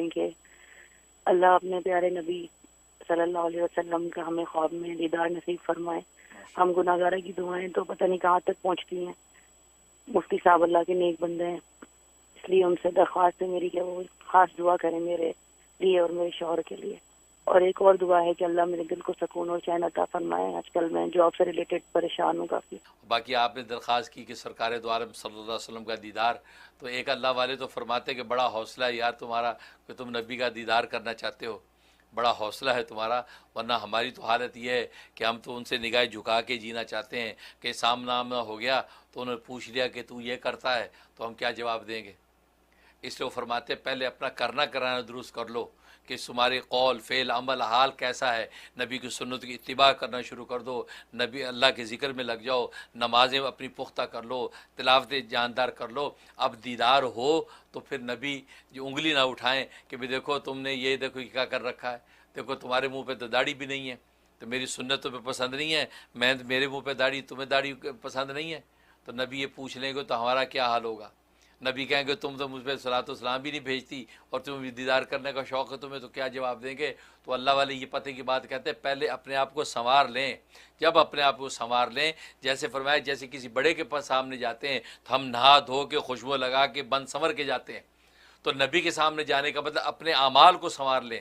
کریں کہ اللہ اپنے پیارے نبی صلی اللہ علیہ وسلم کا ہمیں خواب میں دیدار نصیب فرمائے. ہم گناہگارہ کی دعائیں تو پتہ نہیں کہاں تک پہنچتی ہیں. مفتی صاحب اللہ کے نیک بندے ہیں، اس لیے ان سے درخواست ہے میری کہ وہ خاص دعا کریں میرے لیے اور میرے شوہر کے لیے. اور ایک اور دعا ہے کہ اللہ میرے دل کو سکون اور چین عطا فرمائے. آج کل میں جاب سے ریلیٹڈ پریشان ہوں کافی. باقی آپ نے درخواست کی کہ سرکار دو عالم صلی اللہ علیہ وسلم کا دیدار، تو ایک اللہ والے تو فرماتے کہ بڑا حوصلہ ہے یار تمہارا کہ تم نبی کا دیدار کرنا چاہتے ہو، بڑا حوصلہ ہے تمہارا. ورنہ ہماری تو حالت یہ ہے کہ ہم تو ان سے نگاہ جھکا کے جینا چاہتے ہیں کہ سامنا آمنا ہو گیا تو انہوں نے پوچھ لیا کہ تو یہ کرتا ہے تو ہم کیا جواب دیں گے. اس لیے وہ فرماتے پہلے اپنا کرنا کرانا درست کر لو کہ تمہارے قول فعل عمل حال کیسا ہے. نبی کی سنت کی اتباع کرنا شروع کر دو، نبی اللہ کے ذکر میں لگ جاؤ، نمازیں اپنی پختہ کر لو، تلاوتیں جاندار کر لو. اب دیدار ہو تو پھر نبی جو انگلی نہ اٹھائیں کہ بھی دیکھو تم نے یہ دیکھو کیا کر رکھا ہے، دیکھو تمہارے منہ پہ تو داڑھی بھی نہیں ہے، تو میری سنت تمہیں پسند نہیں ہے، میرے منہ پہ داڑھی تمہیں داڑھی پسند نہیں ہے. تو نبی یہ پوچھ لیں گے تو ہمارا کیا حال ہوگا. نبی کہیں گے تم تو مجھ پہ صلاۃ و سلام بھی نہیں بھیجتی اور تمہیں دیدار کرنے کا شوق ہے تمہیں، تو کیا جواب دیں گے. تو اللہ والے یہ پتہ کی بات کہتے ہیں پہلے اپنے آپ کو سنوار لیں. جب اپنے آپ کو سنوار لیں، جیسے فرمایا جیسے کسی بڑے کے پاس سامنے جاتے ہیں تو ہم نہا دھو کے خوشبو لگا کے بند سنور کے جاتے ہیں، تو نبی کے سامنے جانے کا مطلب اپنے اعمال کو سنوار لیں،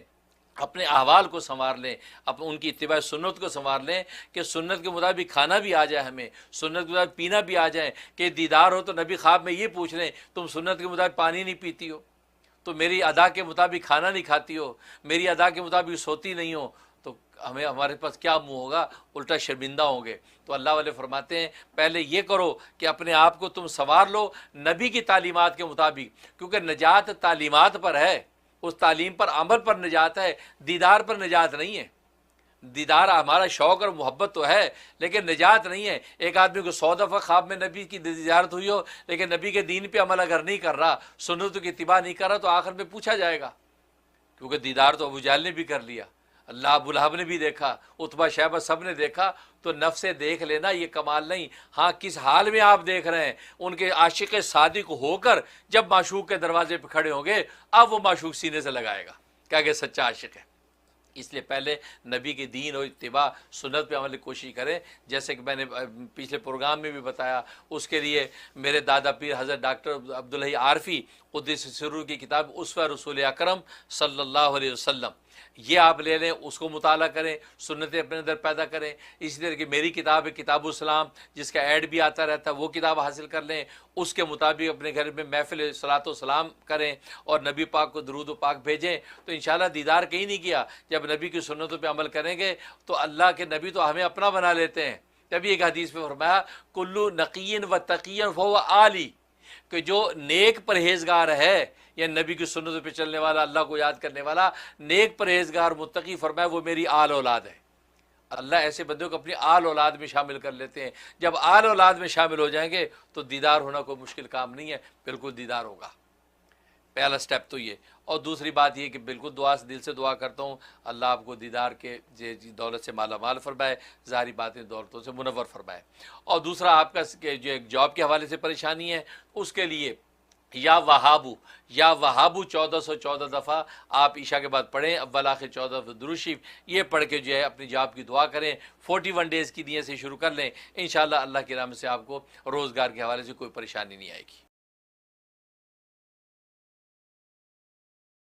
اپنے احوال کو سنوار لیں، ان کی اتباع سنت کو سنوار لیں کہ سنت کے مطابق کھانا بھی آ جائے، ہمیں سنت کے مطابق پینا بھی آ جائے. کہ دیدار ہو تو نبی خواب میں یہ پوچھ لیں تم سنت کے مطابق پانی نہیں پیتی ہو، تو میری ادا کے مطابق کھانا نہیں کھاتی ہو، میری ادا کے مطابق سوتی نہیں ہو، تو ہمارے پاس کیا منہ ہوگا، الٹا شرمندہ ہوں گے. تو اللہ والے فرماتے ہیں پہلے یہ کرو کہ اپنے آپ کو تم سنوار لو نبی کی تعلیمات کے مطابق، کیونکہ نجات تعلیمات پر ہے، اس تعلیم پر عمل پر نجات ہے، دیدار پر نجات نہیں ہے. دیدار ہمارا شوق اور محبت تو ہے لیکن نجات نہیں ہے. ایک آدمی کو 100 دفعہ خواب میں نبی کی زیارت ہوئی ہو لیکن نبی کے دین پہ عمل اگر نہیں کر رہا، سنتوں کی اتباع نہیں کر رہا، تو آخر میں پوچھا جائے گا. کیونکہ دیدار تو ابو جہل نے بھی کر لیا، اللہ ابو لہب نے بھی دیکھا، عتبہ شیبہ سب نے دیکھا. تو نفس دیکھ لینا یہ کمال نہیں. ہاں کس حال میں آپ دیکھ رہے ہیں، ان کے عاشق صادق ہو کر جب معشوق کے دروازے پہ کھڑے ہوں گے اب وہ معشوق سینے سے لگائے گا کہ سچا عاشق ہے. اس لیے پہلے نبی کے دین اور اتباع سنت پہ عمل کی کوشش کریں. جیسے کہ میں نے پچھلے پروگرام میں بھی بتایا، اس کے لیے میرے دادا پیر حضرت ڈاکٹر عبدالحی عارفی قدس سرور کی کتاب اسوہ رسول اکرم صلی اللہ علیہ وسلم، یہ آپ لے لیں، اس کو مطالعہ کریں، سنتیں اپنے اندر پیدا کریں. اسی طرح کی میری کتاب ہے کتاب الاسلام، جس کا ایڈ بھی آتا رہتا ہے، وہ کتاب حاصل کر لیں، اس کے مطابق اپنے گھر میں محفل صلاۃ و سلام کریں اور نبی پاک کو درود و پاک بھیجیں. تو انشاءاللہ دیدار کہیں نہیں کیا. جب نبی کی سنتوں پہ عمل کریں گے تو اللہ کے نبی تو ہمیں اپنا بنا لیتے ہیں. تبھی ایک حدیث میں فرمایا کلو نقین و تقین فہو آلی، کہ جو نیک پرہیزگار ہے یا نبی کی سنتوں پہ چلنے والا، اللہ کو یاد کرنے والا نیک پرہیزگار متقی، فرمایا وہ میری آل اولاد ہے. اللہ ایسے بندوں کو اپنی آل اولاد میں شامل کر لیتے ہیں. جب آل اولاد میں شامل ہو جائیں گے تو دیدار ہونا کوئی مشکل کام نہیں ہے، بالکل دیدار ہوگا. پہلا سٹیپ تو یہ. اور دوسری بات یہ کہ بالکل دل سے دعا کرتا ہوں اللہ آپ کو دیدار کے دولت سے مالا مال فرمائے، ظاہری باتیں دولتوں سے منور فرمائے. اور دوسرا آپ کا جو ایک جاب کے حوالے سے پریشانی ہے، اس کے لیے یا وہابو 1414 دفعہ آپ عشاء کے بعد پڑھیں، اول آخر 14 دفعہ درود شریف، یہ پڑھ کے جو ہے اپنی جاب کی دعا کریں. 41 ڈیز کی نیت سے شروع کر لیں، انشاءاللہ اللہ کی رحمت سے آپ کو روزگار کے حوالے سے کوئی پریشانی نہیں آئے گی.